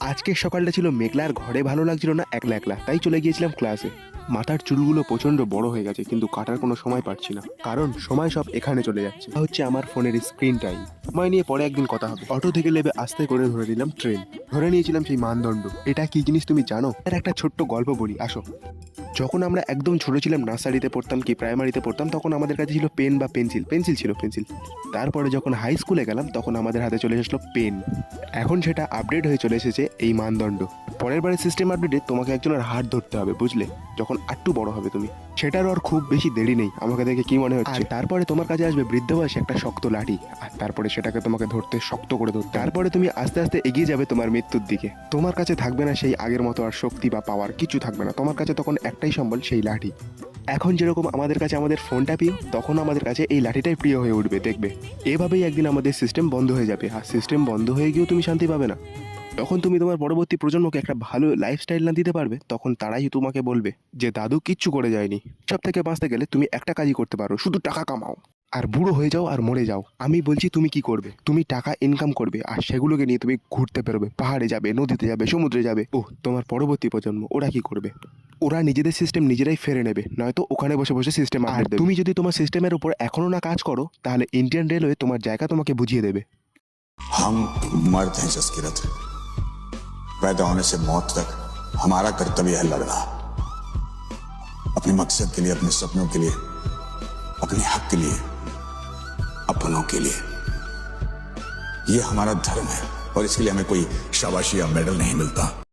আজকের সকালটা ছিল মেঘলা, আর ঘরে ভালো লাগছিল না একলা একলা, তাই চলে গিয়েছিলাম ক্লাসে। মাথার চুলগুলো প্রচন্ড বড় হয়ে গেছে, কিন্তু কাটার কোনো সময় পাচ্ছি না, কারণ সময় সব এখানে চলে যাচ্ছে। এটা হচ্ছে আমার ফোনের স্ক্রিন টাইম। সময় নিয়ে পরে একদিন কথা হবে। অটো থেকে নেমে আস্তে করে ধরে নিলাম ট্রেন। ধরে নিয়েছিলাম সেই মানদণ্ড। এটা কি জিনিস তুমি জানো? এর একটা ছোট্ট গল্প বলি, আসো। যখন আমরা একদম ছোট ছিলাম, নার্সারিতে পড়তাম কি প্রাইমারিতে পড়তাম, তখন আমাদের কাছে ছিল পেন বা পেন্সিল। পেন্সিল ছিল, পেন্সিল। তারপরে যখন হাই স্কুলে গেলাম, তখন আমাদের হাতে চলে আসলো পেন। এখন সেটা আপডেট হয়ে চলে এসেছে এই মানদণ্ড। পরের বারের সিস্টেম আপডেটে তোমাকে একজনের হাত ধরতে হবে, বুঝলে? যখন আটটু বড় হবে তুমি। সেটার আর খুব বেশি দেরি নেই, আমাকে দেখে কি মনে হচ্ছে? তারপরে তোমার কাছে আসবে বৃদ্ধ বয়সে একটা শক্ত লাঠি, আর তারপরে সেটাকে তোমাকে ধরতে, শক্ত করে ধরতে। তারপরে তুমি আস্তে আস্তে এগিয়ে যাবে তোমার মৃত্যুর দিকে। তোমার কাছে থাকবে না সেই আগের মতো আর শক্তি বা পাওয়ার, কিছু থাকবে না তোমার কাছে। তখন একটাই সম্বল, সেই লাঠি। এখন যেরকম আমাদের কাছে আমাদের ফোনটা প্রিয়, তখন আমাদের কাছে এই লাঠিটাই প্রিয় হয়ে উঠবে, দেখবে। এভাবেই একদিন আমাদের সিস্টেম বন্ধ হয়ে যাবে, আর সিস্টেম বন্ধ হয়ে গিয়েও তুমি শান্তি পাবে না। তখন তুমি তোমার পরবর্তী প্রজন্মকে একটা ভালো লাইফস্টাইল না দিতে পারবে, তখন তারাই তোমাকে বলবে যে দাদু কিচ্ছু করে যায়নি। সব থেকে বাঁচতে গেলে তুমি একটা কাজই করতে পারো, শুধু টাকা কামাও, আর বুড়ো হয়ে যাও আর মরে যাও। আমি বলছি তুমি কি করবে? তুমি টাকা ইনকাম করবে, আর সেগুলোকে নিয়ে তুমি ঘুরতে বেরোবে, পাহাড়ে যাবে, নদীতে যাবে, সমুদ্রে যাবে। ও, তোমার পরবর্তী প্রজন্ম ওরা কি করবে? ওরা নিজেদের সিস্টেম নিজেরাই ফেরে নেবে, নয়তো ওখানে বসে বসে সিস্টেম আপডেট দেবে। তুমি যদি তোমার সিস্টেমের উপর এখনো না কাজ করো, তাহলে ইন্ডিয়ান রেলওয়ে তোমার জায়গা তোমাকে বুঝিয়ে দেবে। हम मर्द हैं जसकिरत, पैदा होने से मौत तक हमारा कर्तव्य है लड़ना, अपने मकसद के लिए, अपने सपनों के लिए, अपने हक के लिए, अपनों के लिए। ये हमारा धर्म है, और इसके लिए हमें कोई शाबाशी या मेडल नहीं मिलता।